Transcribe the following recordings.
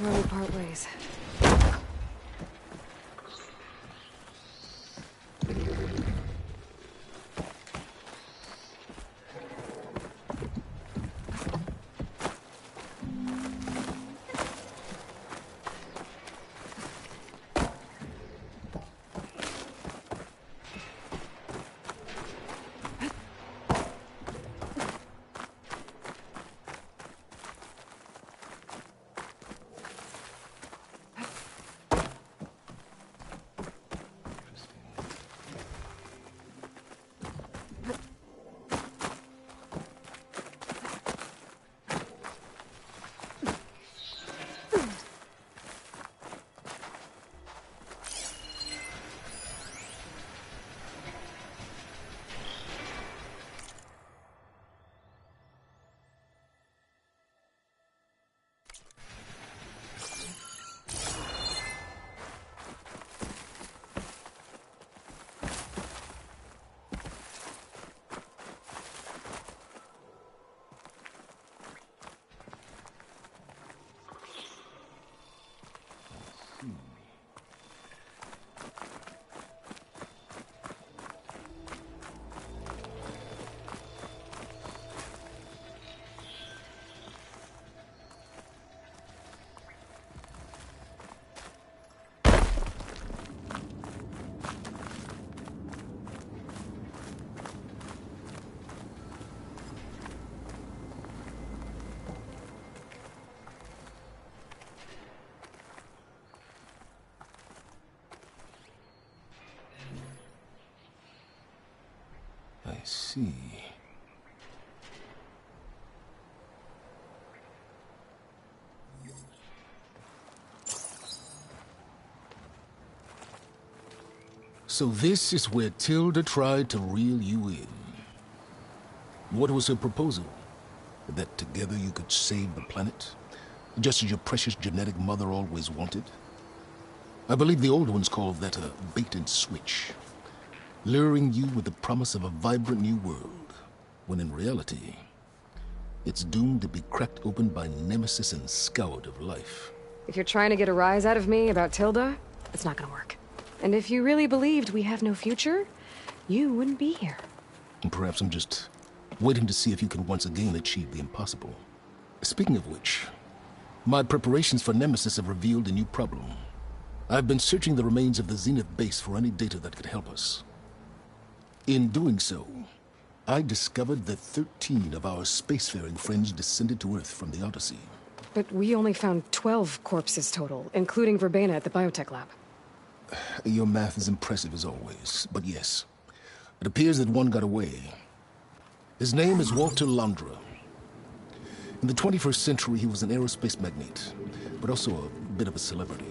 where we part ways. I see. So this is where Tilda tried to reel you in. What was her proposal? That together you could save the planet? Just as your precious genetic mother always wanted? I believe the old ones called that a bait and switch. Luring you with the promise of a vibrant new world, when in reality, it's doomed to be cracked open by nemesis and scoured of life. If you're trying to get a rise out of me about Tilda, it's not gonna work. And if you really believed we have no future, you wouldn't be here. And perhaps I'm just waiting to see if you can once again achieve the impossible. Speaking of which, my preparations for Nemesis have revealed a new problem. I've been searching the remains of the Zenith base for any data that could help us. In doing so, I discovered that 13 of our spacefaring friends descended to Earth from the Odyssey. But we only found 12 corpses total, including Verbena at the biotech lab. Your math is impressive as always, but yes, it appears that one got away. His name is Walter Londra. In the 21st century, he was an aerospace magnate, but also a bit of a celebrity.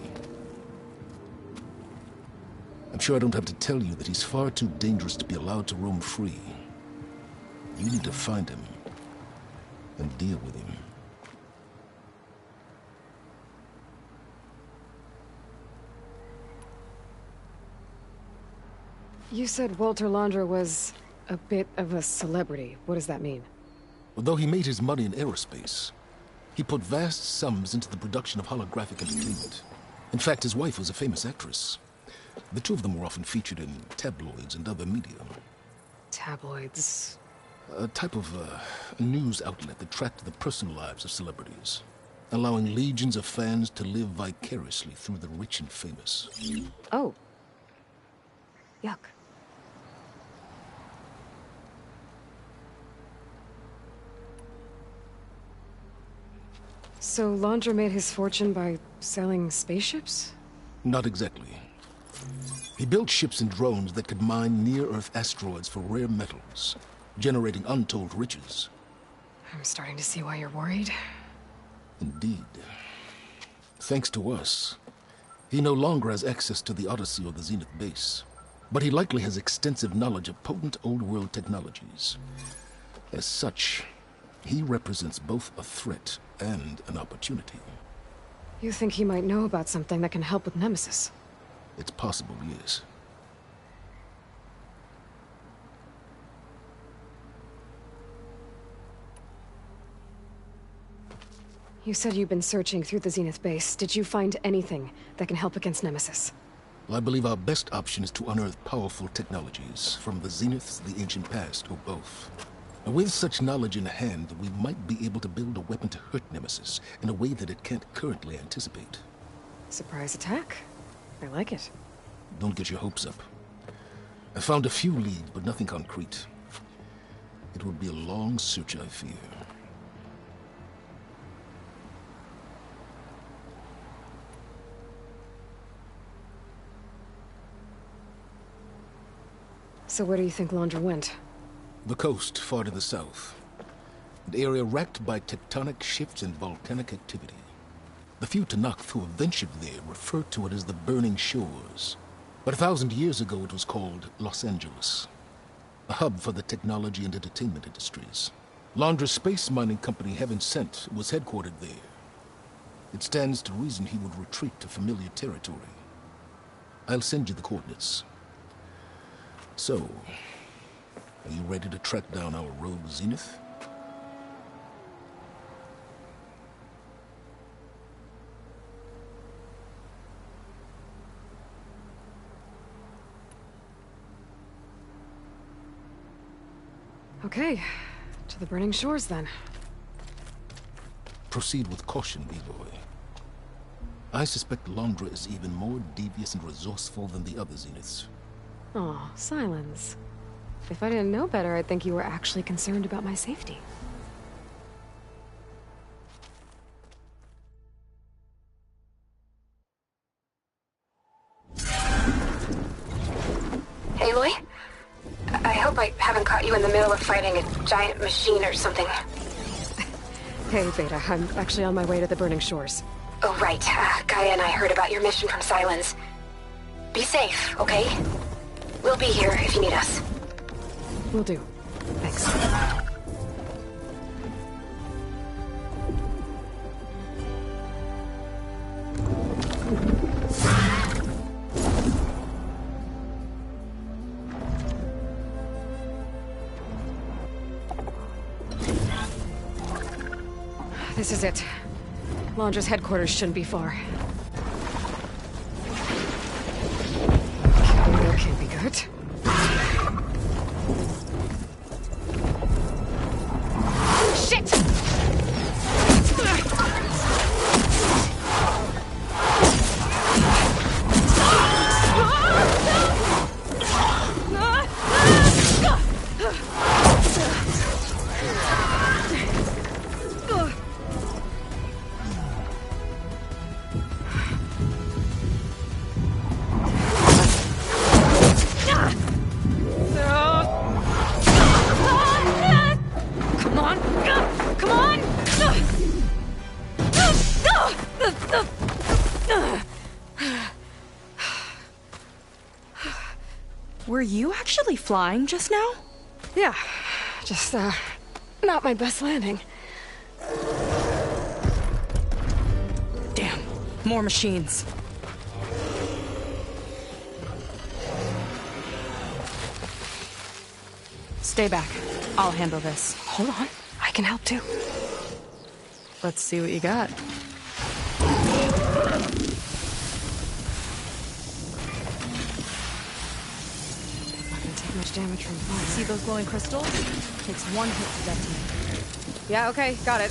I'm sure I don't have to tell you that he's far too dangerous to be allowed to roam free. You need to find him and deal with him. You said Walter Londra was a bit of a celebrity. What does that mean? Although he made his money in aerospace, he put vast sums into the production of holographic entertainment. In fact, his wife was a famous actress. The two of them were often featured in tabloids and other media. Tabloids? A type of news outlet that tracked the personal lives of celebrities, allowing legions of fans to live vicariously through the rich and famous. Oh. Yuck. So Londra made his fortune by selling spaceships? Not exactly. He built ships and drones that could mine near-Earth asteroids for rare metals, generating untold riches. I'm starting to see why you're worried. Indeed. Thanks to us, he no longer has access to the Odyssey or the Zenith base, but he likely has extensive knowledge of potent old-world technologies. As such, he represents both a threat and an opportunity. You think he might know about something that can help with Nemesis? It's possible, yes. You said you've been searching through the Zenith base. Did you find anything that can help against Nemesis? Well, I believe our best option is to unearth powerful technologies from the Zeniths, the ancient past, or both. And with such knowledge in hand, we might be able to build a weapon to hurt Nemesis in a way that it can't currently anticipate. Surprise attack. I like it. Don't get your hopes up. I found a few leads, but nothing concrete. It will be a long search, I fear. So where do you think Laundra went? The coast, far to the south. An area racked by tectonic shifts and volcanic activity. The few Tenakth who have ventured there refer to it as the Burning Shores. But 1,000 years ago it was called Los Angeles. A hub for the technology and entertainment industries. Laundra's space mining company, Heaven Sent, was headquartered there. It stands to reason he would retreat to familiar territory. I'll send you the coordinates. So, are you ready to track down our rogue Zenith? Okay, to the Burning Shores then. Proceed with caution, B-Boy. I suspect Laundra is even more devious and resourceful than the other Zeniths. Aw, Silence. If I didn't know better, I'd think you were actually concerned about my safety. Aloy? I hope I haven't caught you in the middle of fighting a giant machine or something. Hey, Beta, I'm actually on my way to the Burning Shores. Oh, right. Gaia and I heard about your mission from Silence. Be safe, okay? We'll be here if you need us. Will do. Thanks. This is it. Laundra's headquarters shouldn't be far. That can't be good. Shit! Were you actually flying just now? Yeah, just, not my best landing. Damn, more machines. Stay back. I'll handle this. Hold on, I can help too. Let's see what you got. Much damage from fire. See those glowing crystals? Takes one hit to detonate. Yeah, okay, got it.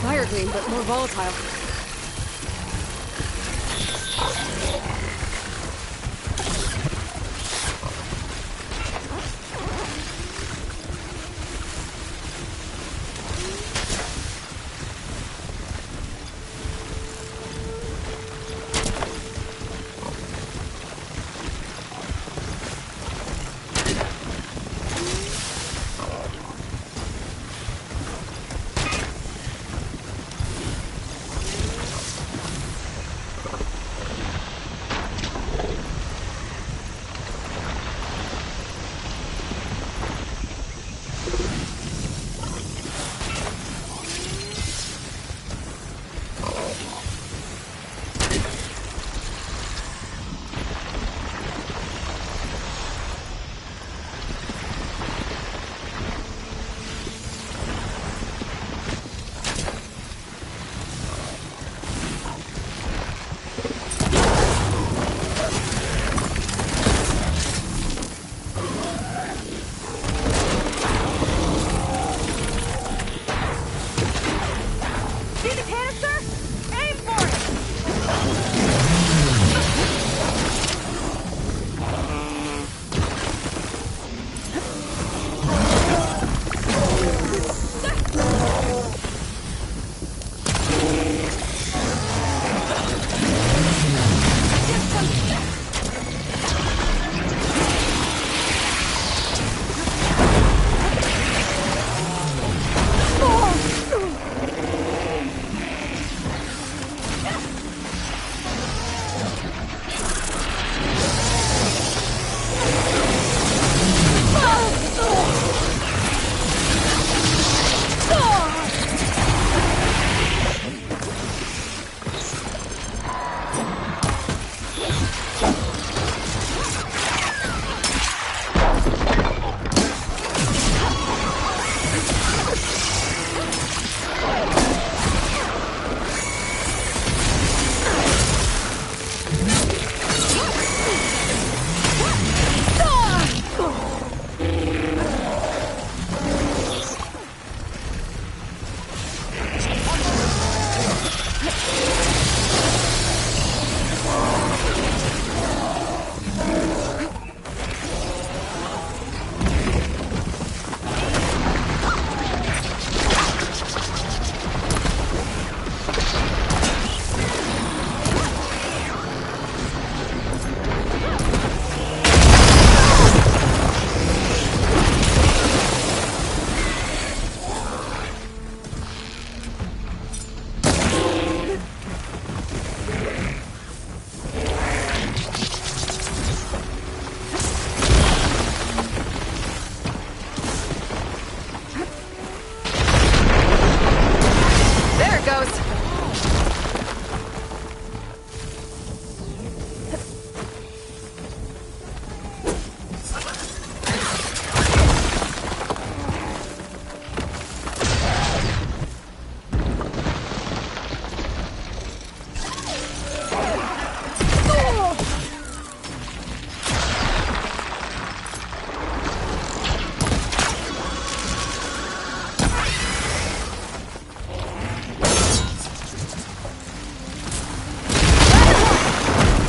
Fire gleam, but more volatile. See the canister? Aim for it! There it goes.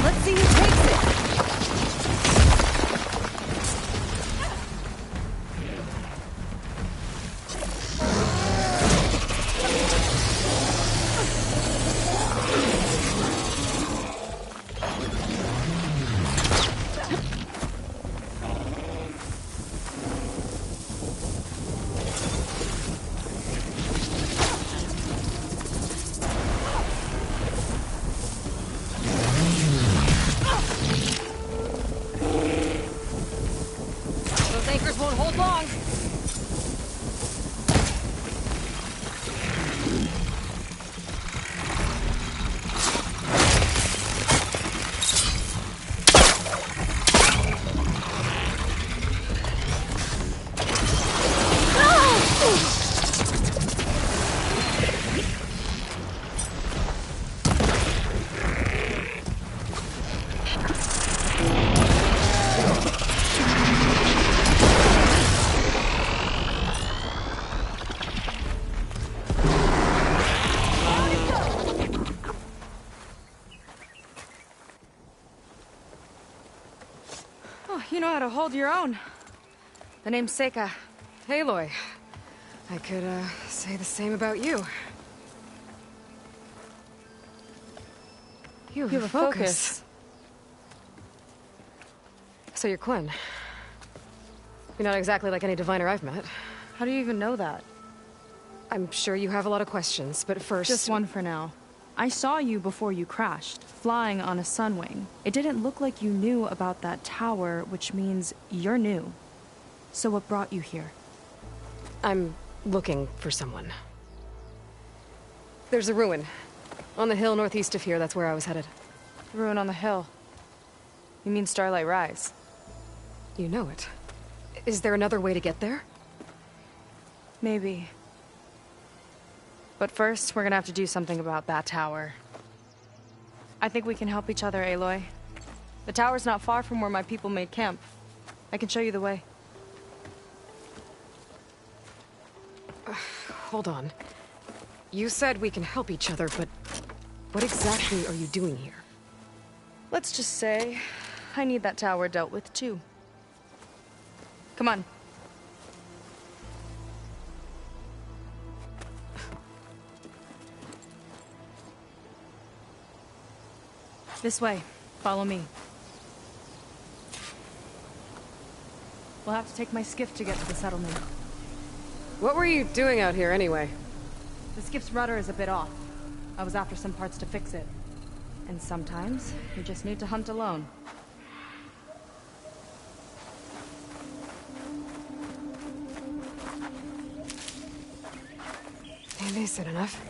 Let's see who takes it! Those anchors won't hold long. Oh, you know how to hold your own. The name's Seika. Aloy. I could, say the same about you. You have a focus. So you're Quinn. You're not exactly like any diviner I've met. How do you even know that? I'm sure you have a lot of questions, but first... Just one for now. I saw you before you crashed, flying on a sunwing. It didn't look like you knew about that tower, which means you're new. So what brought you here? I'm looking for someone. There's a ruin. On the hill northeast of here, that's where I was headed. The ruin on the hill. You mean Starlight Rise? You know it. Is there another way to get there? Maybe. But first, we're gonna have to do something about that tower. I think we can help each other, Aloy. The tower's not far from where my people made camp. I can show you the way. Hold on. You said we can help each other, but what exactly are you doing here? Let's just say I need that tower dealt with too. Come on. This way. Follow me. We'll have to take my skiff to get to the settlement. What were you doing out here anyway? The skiff's rudder is a bit off. I was after some parts to fix it. And sometimes, you just need to hunt alone. They said enough.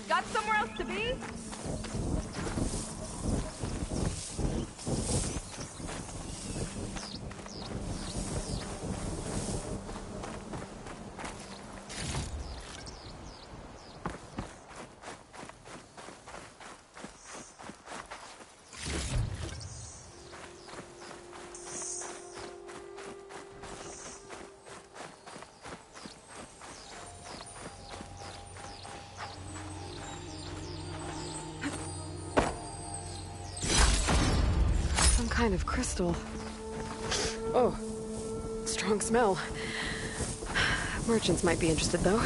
Got somewhere else to be? Kind of crystal. Oh, strong smell. Merchants might be interested, though.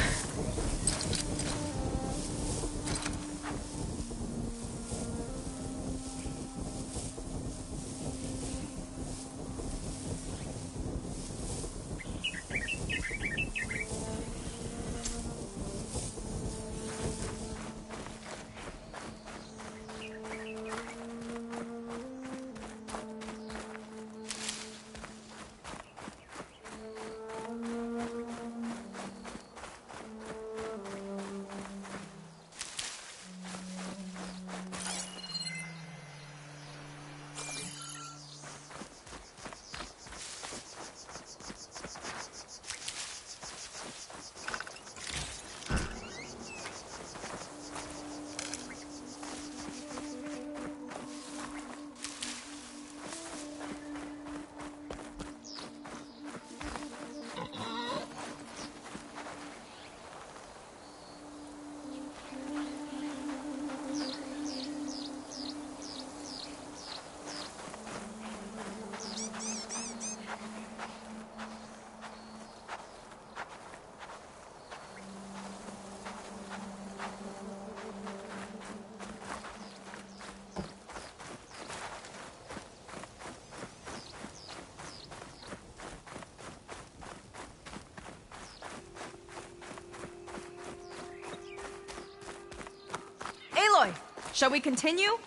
Aloy, shall we continue?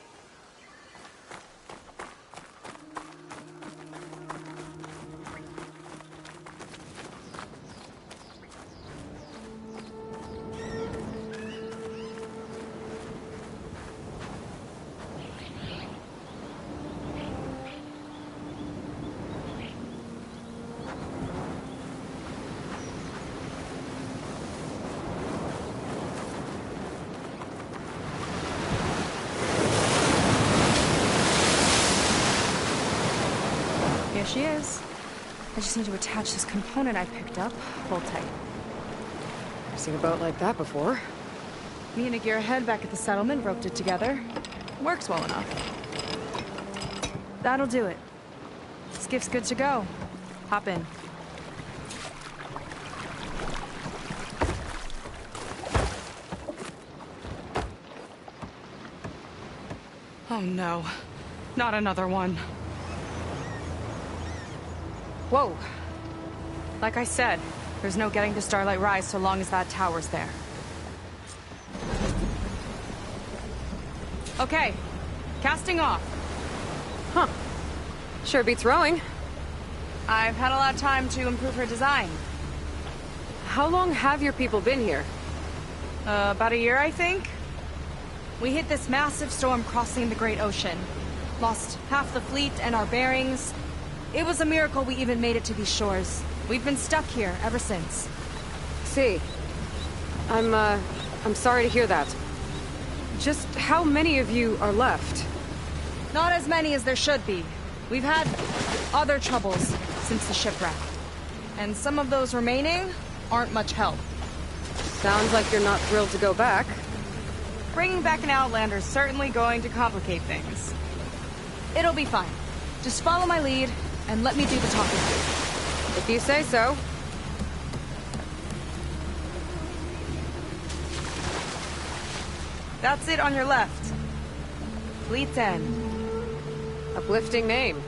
Here she is. I just need to attach this component I picked up. Hold tight. I've seen a boat like that before. Me and a gearhead back at the settlement roped it together. Works well enough. That'll do it. Skiff's good to go. Hop in. Oh no. Not another one. Whoa. Like I said, there's no getting to Starlight Rise so long as that tower's there. Okay, casting off. Huh. Sure beats rowing. I've had a lot of time to improve her design. How long have your people been here? About a year, I think. We hit this massive storm crossing the Great Ocean. Lost half the fleet and our bearings. It was a miracle we even made it to these shores. We've been stuck here ever since. See. I'm sorry to hear that. Just how many of you are left? Not as many as there should be. We've had other troubles since the shipwreck. And some of those remaining aren't much help. Sounds like you're not thrilled to go back. Bringing back an Outlander is certainly going to complicate things. It'll be fine. Just follow my lead, and let me do the talking. If you say so. That's it on your left. Fleet's End. Uplifting name.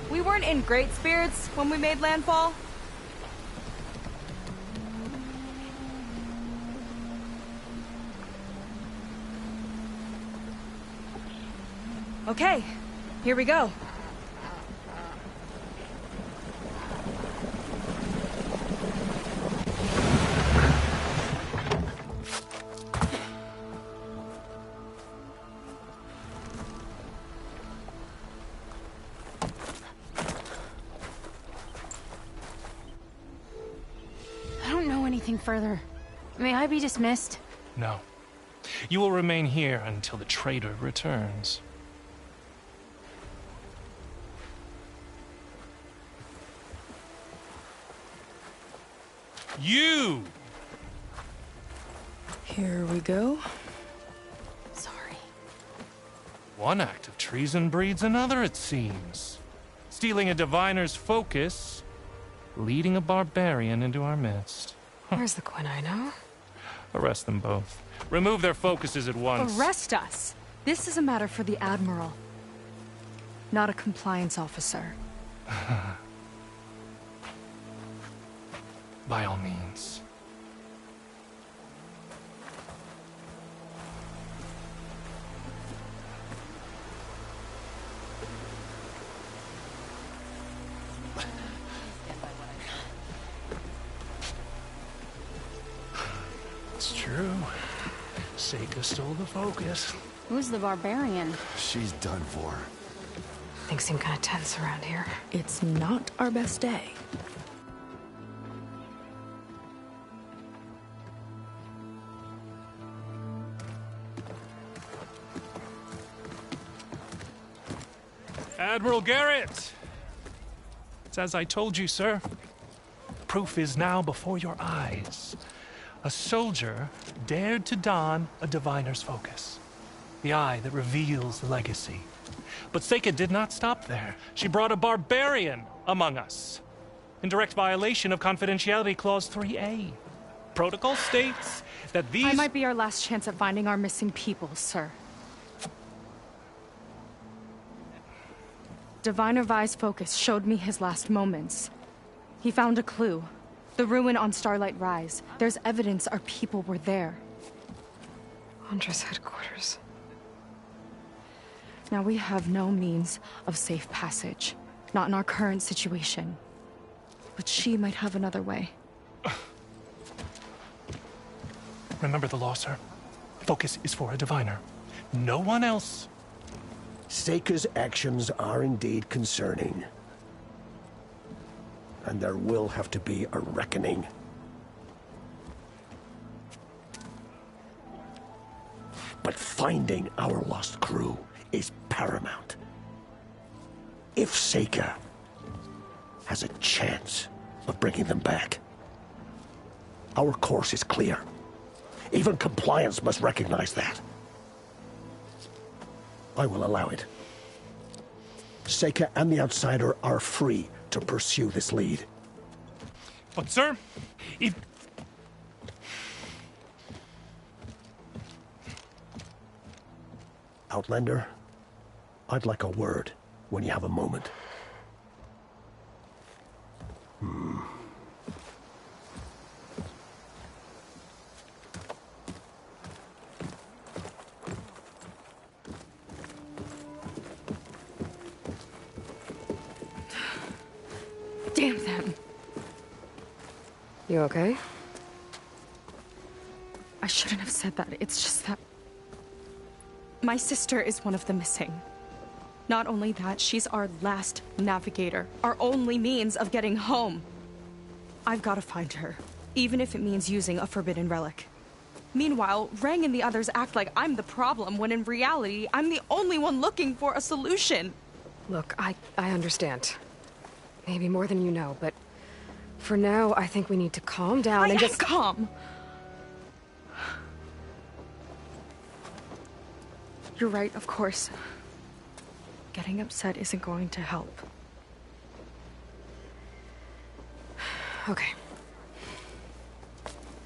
We weren't in great spirits when we made landfall. Okay, here we go. I don't know anything further. May I be dismissed? No. You will remain here until the traitor returns. You! Here we go. Sorry. One act of treason breeds another, it seems. Stealing a diviner's focus, leading a barbarian into our midst. Where's the Quinino? Arrest them both. Remove their focuses at once. Arrest us! This is a matter for the Admiral, not a compliance officer. By all means. It's true. Seika stole the focus. Who's the barbarian? She's done for. Things seem kind of tense around here. It's not our best day. Admiral Garrett! It's as I told you, sir. Proof is now before your eyes. A soldier dared to don a diviner's focus. The eye that reveals the legacy. But Seika did not stop there. She brought a barbarian among us. In direct violation of Confidentiality Clause 3A. Protocol states that these... I might be our last chance at finding our missing people, sir. Diviner Vi's focus showed me his last moments. He found a clue. The ruin on Starlight Rise. There's evidence our people were there. Huntress headquarters. Now we have no means of safe passage. Not in our current situation. But she might have another way. Remember the law, sir. Focus is for a diviner. No one else. Seika's actions are indeed concerning. And there will have to be a reckoning. But finding our lost crew is paramount. If Seika has a chance of bringing them back, our course is clear. Even compliance must recognize that. I will allow it. Seika and the Outsider are free to pursue this lead. But, sir, if... Outlander, I'd like a word when you have a moment. Damn them. You okay? I shouldn't have said that. It's just that... my sister is one of the missing. Not only that, she's our last navigator. Our only means of getting home. I've got to find her. Even if it means using a forbidden relic. Meanwhile, Rang and the others act like I'm the problem, when in reality, I'm the only one looking for a solution. Look, I understand. Maybe more than you know, but for now, I think we need to calm down and I am just... calm. You're right, of course. Getting upset isn't going to help. Okay.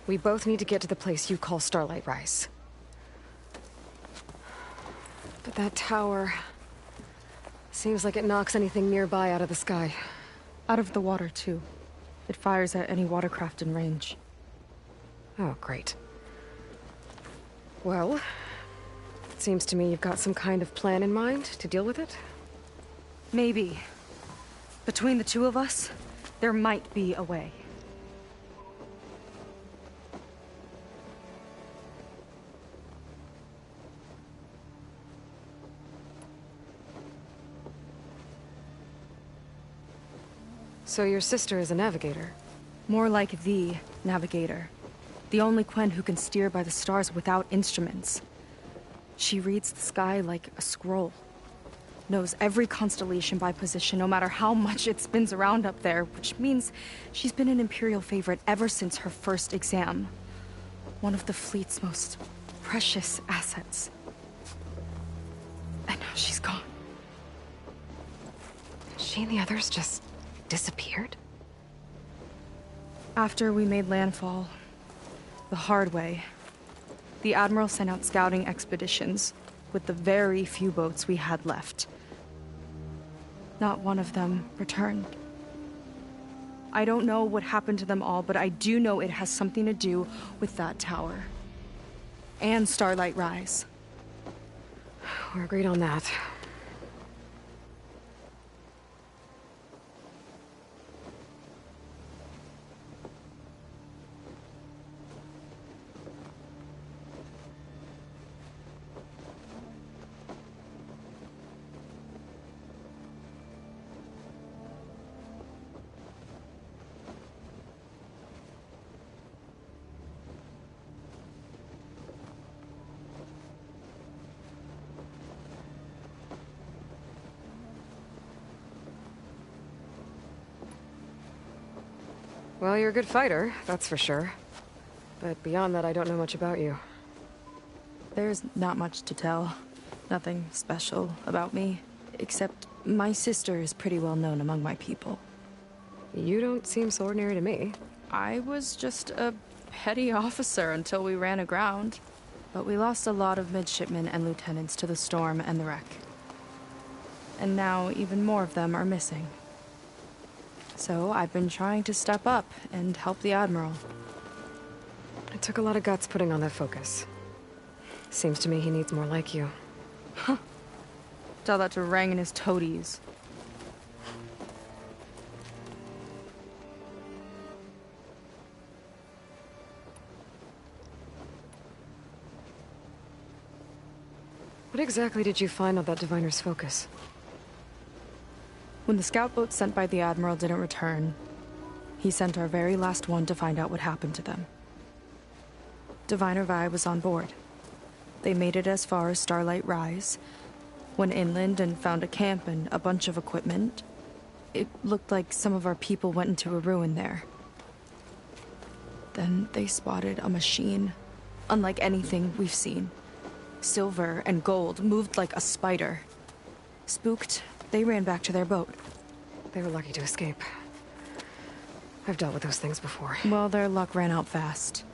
We both need to get to the place you call Starlight Rise. But that tower... seems like it knocks anything nearby out of the sky. Out of the water, too. It fires at any watercraft in range. Oh, great. Well, it seems to me you've got some kind of plan in mind to deal with it. Maybe. Between the two of us, there might be a way. So your sister is a navigator? More like the navigator. The only Quen who can steer by the stars without instruments. She reads the sky like a scroll. Knows every constellation by position, no matter how much it spins around up there, which means she's been an Imperial favorite ever since her first exam. One of the fleet's most precious assets. And now she's gone. She and the others just disappeared? After we made landfall, the hard way, the Admiral sent out scouting expeditions with the very few boats we had left. Not one of them returned. I don't know what happened to them all, but I do know it has something to do with that tower. And Starlight Rise. We're agreed on that. Well, you're a good fighter, that's for sure. But beyond that, I don't know much about you. There's not much to tell. Nothing special about me. Except my sister is pretty well known among my people. You don't seem so ordinary to me. I was just a petty officer until we ran aground. But we lost a lot of midshipmen and lieutenants to the storm and the wreck. And now even more of them are missing. So I've been trying to step up and help the Admiral. It took a lot of guts putting on that focus. Seems to me he needs more like you. Huh. Tell that to Rang and his toadies. What exactly did you find on that Diviner's focus? When the scout boat sent by the Admiral didn't return, he sent our very last one to find out what happened to them. Diviner Vi was on board. They made it as far as Starlight Rise, went inland and found a camp and a bunch of equipment. It looked like some of our people went into a ruin there. Then they spotted a machine, unlike anything we've seen. Silver and gold, moved like a spider. Spooked, they ran back to their boat. They were lucky to escape. I've dealt with those things before. Well, their luck ran out fast.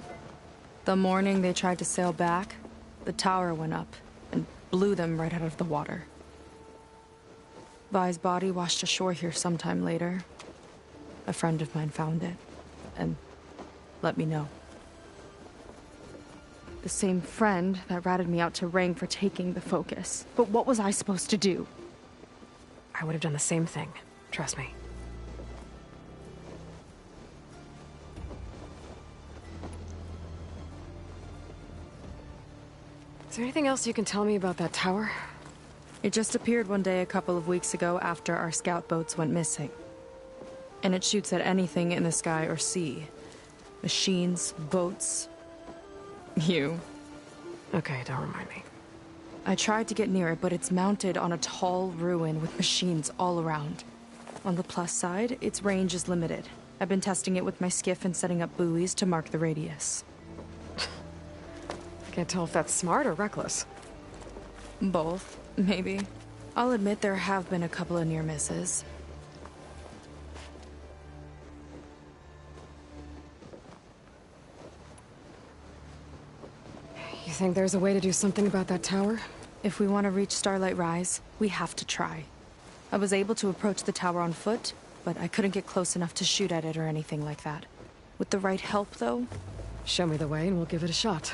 The morning they tried to sail back, the tower went up and blew them right out of the water. Vi's body washed ashore here sometime later. A friend of mine found it and let me know. The same friend that ratted me out to Rang for taking the focus. But what was I supposed to do? I would have done the same thing. Trust me. Is there anything else you can tell me about that tower? It just appeared one day a couple of weeks ago after our scout boats went missing. And it shoots at anything in the sky or sea. Machines, boats. You. Okay, don't remind me. I tried to get near it, but it's mounted on a tall ruin with machines all around. On the plus side, its range is limited. I've been testing it with my skiff and setting up buoys to mark the radius. I can't tell if that's smart or reckless. Both, maybe. I'll admit there have been a couple of near misses. You think there's a way to do something about that tower? If we want to reach Starlight Rise, we have to try. I was able to approach the tower on foot, but I couldn't get close enough to shoot at it or anything like that. With the right help, though, Show me the way and we'll give it a shot.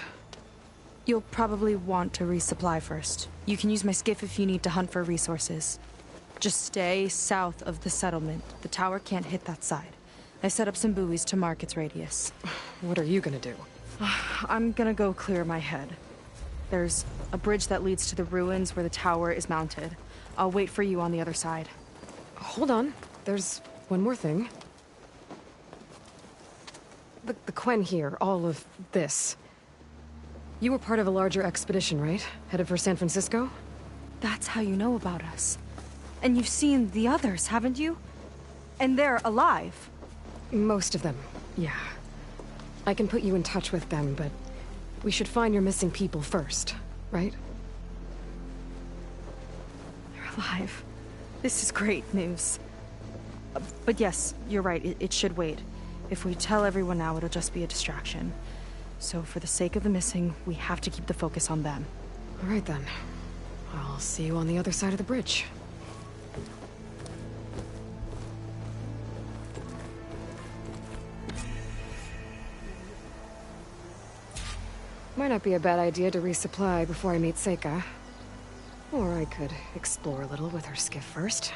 you'll probably want to resupply first. You can use my skiff if you need to hunt for resources. Just stay south of the settlement. The tower can't hit that side. I set up some buoys to mark its radius. What are you gonna do? I'm gonna go clear my head. There's a bridge that leads to the ruins where the tower is mounted. I'll wait for you on the other side. Hold on. There's one more thing. The Quen here, all of this. You were part of a larger expedition, right? Headed for San Francisco? That's how you know about us. And you've seen the others, haven't you? And they're alive. Most of them, yeah. I can put you in touch with them, but we should find your missing people first, right? They're alive. This is great news. But yes, you're right, it should wait. If we tell everyone now, it'll just be a distraction. So for the sake of the missing, we have to keep the focus on them. All right then. I'll see you on the other side of the bridge. Might not be a bad idea to resupply before I meet Seika. Or I could explore a little with her skiff first.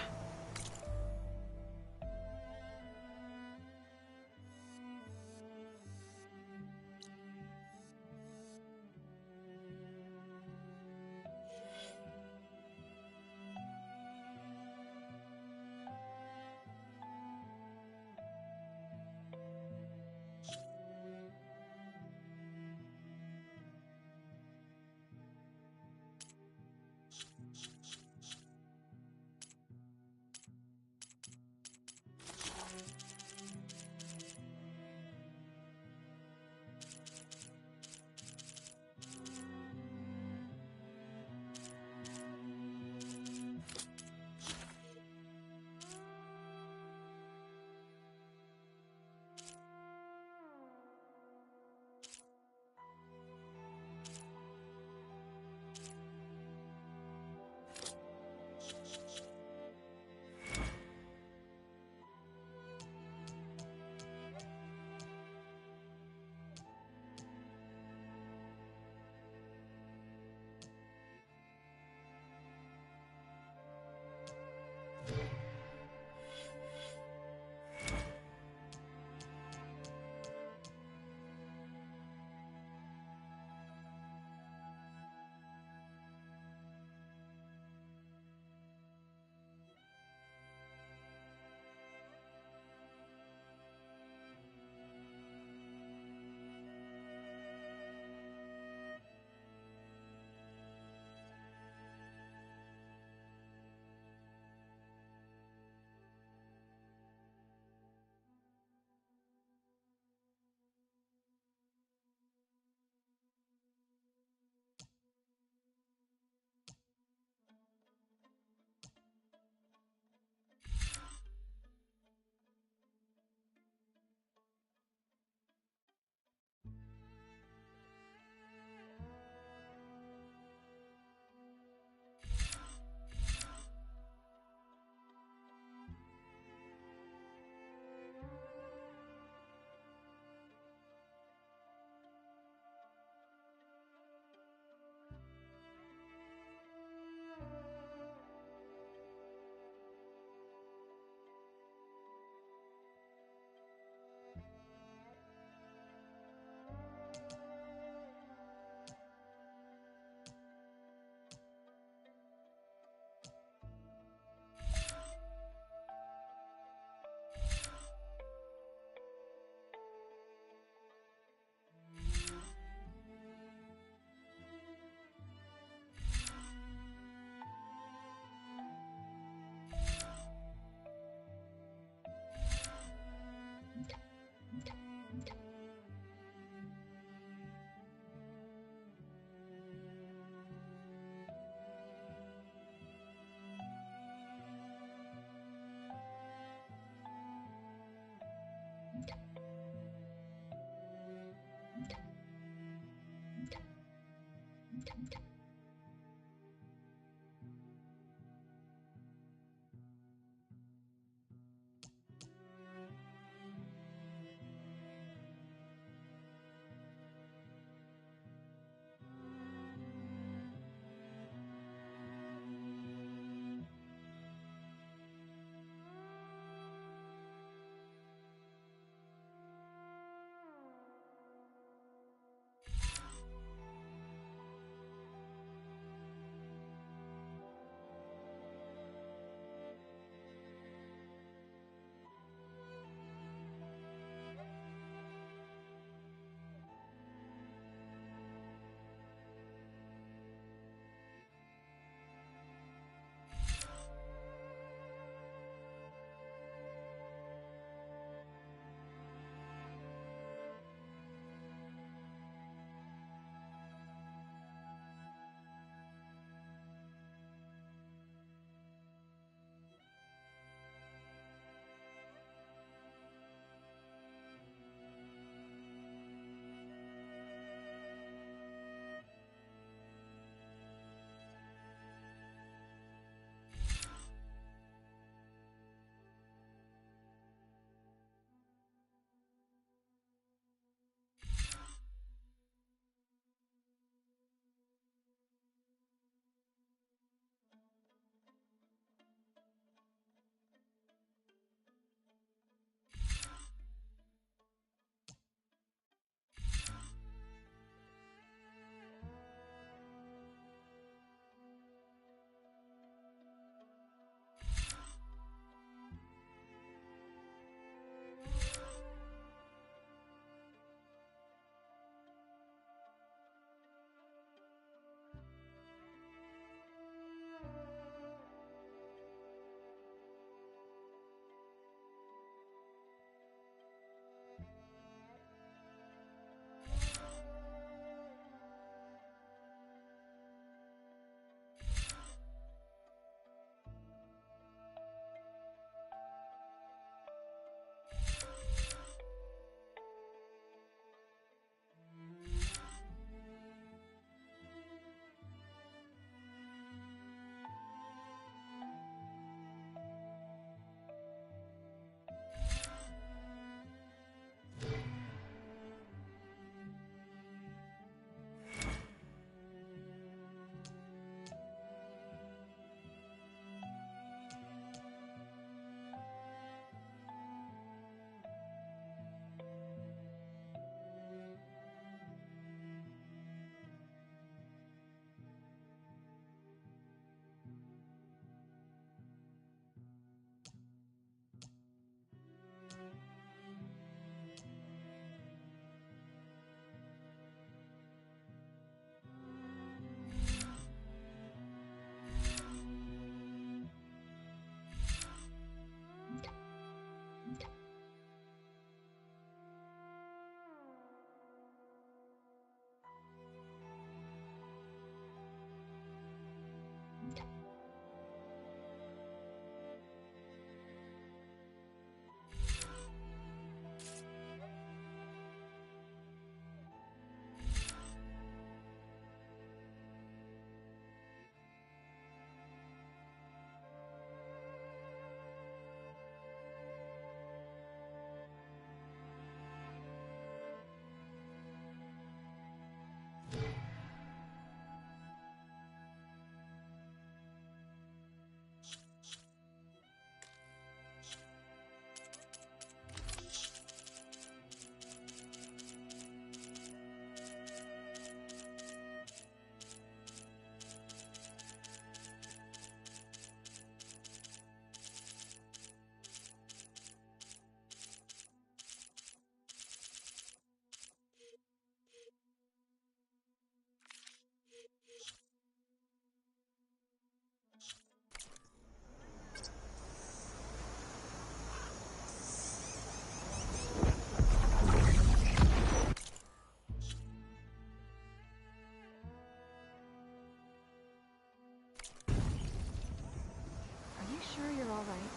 Are you sure you're all right?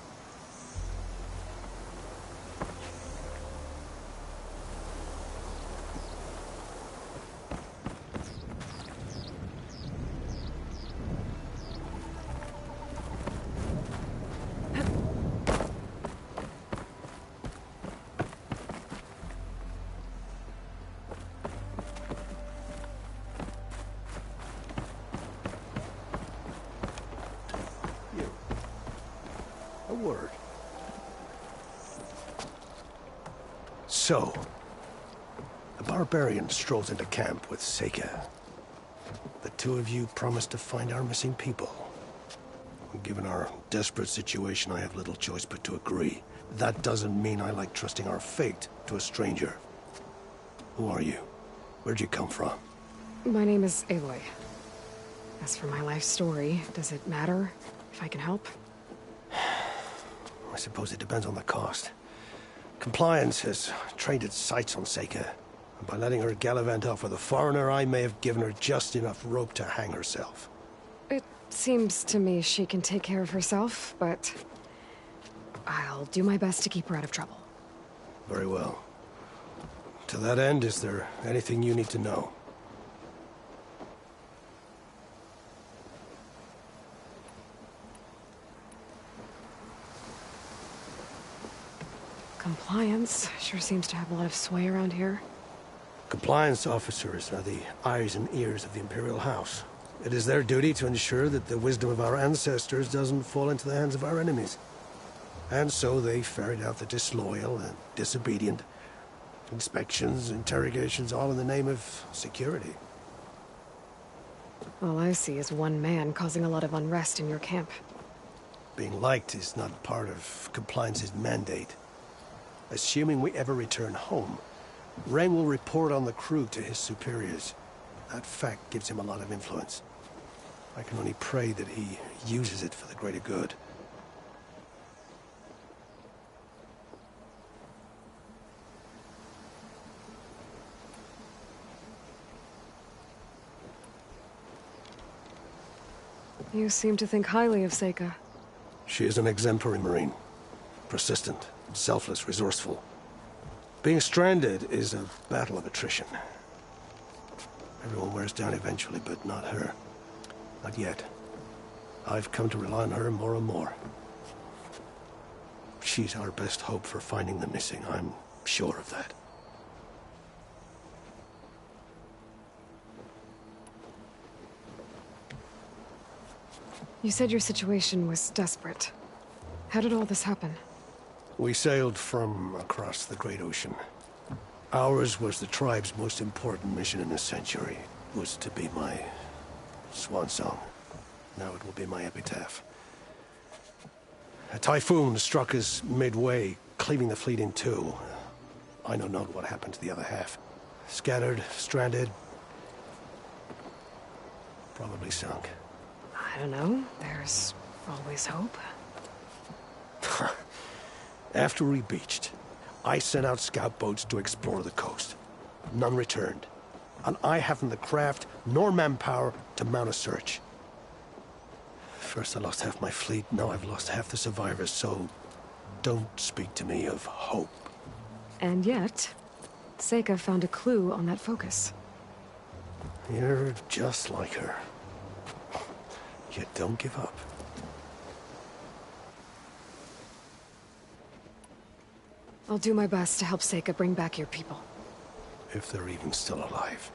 A word. So, the barbarian strolls into camp with Seika. The two of you promised to find our missing people. Given our desperate situation, I have little choice but to agree. That doesn't mean I like trusting our fate to a stranger. Who are you? Where'd you come from? My name is Aloy. As for my life story, does it matter if I can help? I suppose it depends on the cost. Compliance has trained its sights on Seika. And by letting her gallivant off with a foreigner, I may have given her just enough rope to hang herself. It seems to me she can take care of herself, but I'll do my best to keep her out of trouble. Very well. To that end, is there anything you need to know? Compliance sure seems to have a lot of sway around here. Compliance officers are the eyes and ears of the Imperial House. It is their duty to ensure that the wisdom of our ancestors doesn't fall into the hands of our enemies. And so they ferret out the disloyal and disobedient. Inspections, interrogations, all in the name of security. All I see is one man causing a lot of unrest in your camp. Being liked is not part of Compliance's mandate. Assuming we ever return home, Rain will report on the crew to his superiors. That fact gives him a lot of influence. I can only pray that he uses it for the greater good. You seem to think highly of Seika. She is an exemplary Marine. Persistent, selfless, resourceful. Being stranded is a battle of attrition. Everyone wears down eventually, but not her. Not yet. I've come to rely on her more and more. She's our best hope for finding the missing, I'm sure of that. You said your situation was desperate. How did all this happen? We sailed from across the Great Ocean. Ours was the tribe's most important mission in a century. It was to be my swan song. Now it will be my epitaph. A typhoon struck us midway, cleaving the fleet in two. I know not what happened to the other half. Scattered, stranded, probably sunk. I don't know. There's always hope. After we beached, I sent out scout boats to explore the coast. None returned. And I haven't the craft nor manpower to mount a search. First I lost half my fleet, now I've lost half the survivors, so don't speak to me of hope. And yet, Seika found a clue on that focus. You're just like her. Yet don't give up. I'll do my best to help Seika bring back your people. If they're even still alive.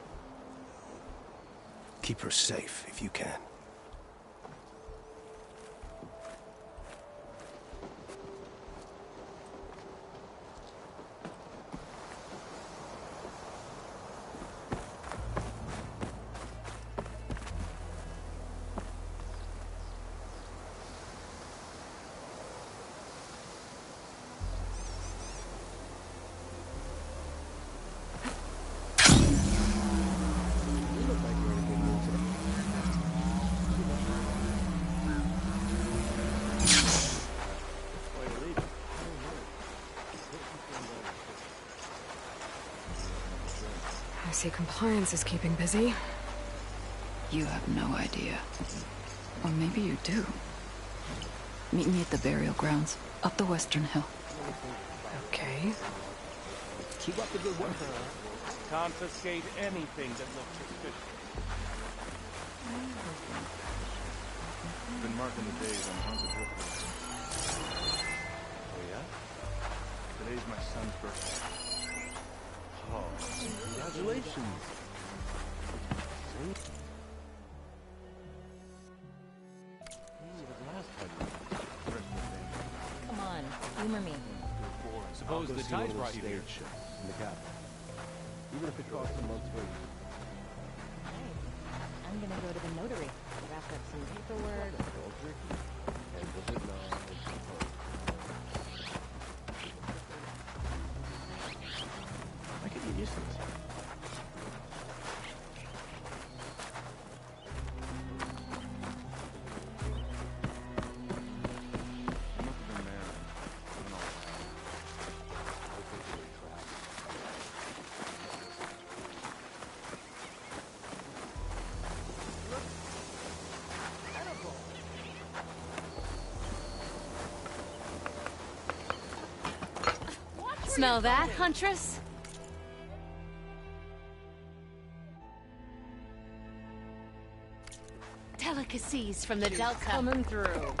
Keep her safe if you can. I see compliance is keeping busy. You have no idea. Or maybe you do. Meet me at the burial grounds, up the western hill. Okay. Keep up the good work. Confiscate anything that looks suspicious. Been marking the days on Haunted River. Oh yeah? Today's my son's birthday. Oh, congratulations. Come on, humor me. Suppose the tides brought you here. In the capital. Even if it costs a month's wages. Hey, I'm gonna go to the notary, wrap up some paperwork. And visit now. I could get used to this. Smell that, Huntress? Delicacies from the Delta. Coming through.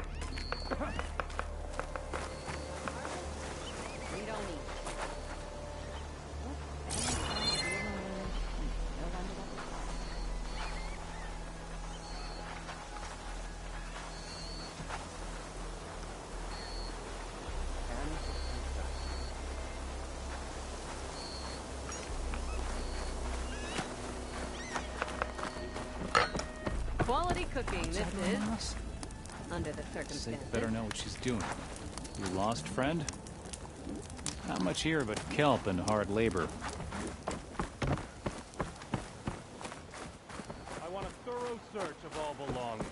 Quality cooking, this is. Under the circumstances. Better know what she's doing. You lost friend? Not much here but kelp and hard labor. I want a thorough search of all belongings.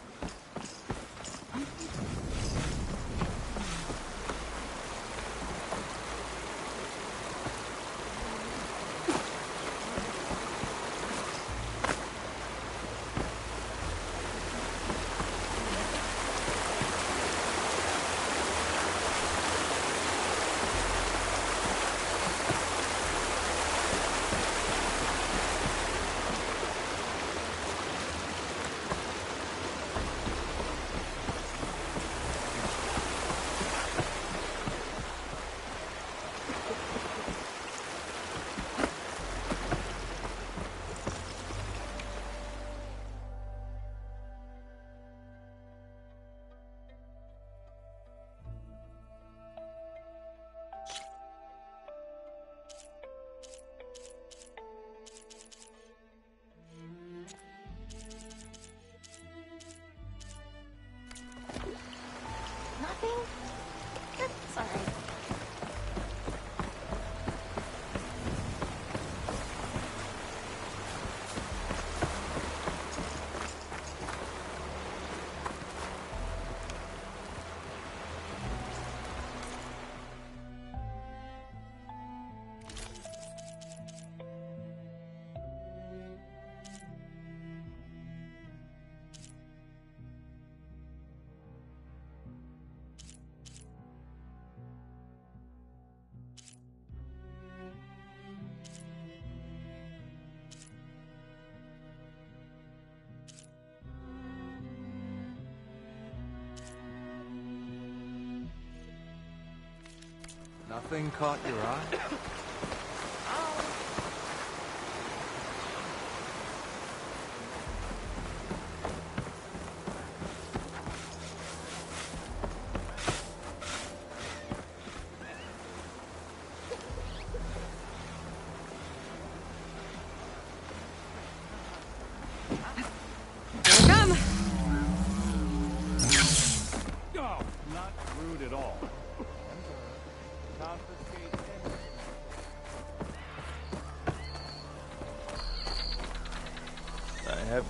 Nothing caught your eye? Oh, not rude at all. I have.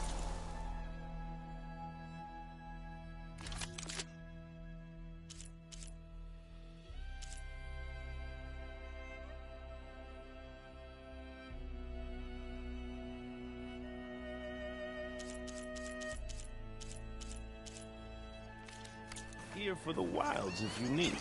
Here for the wilds if you need.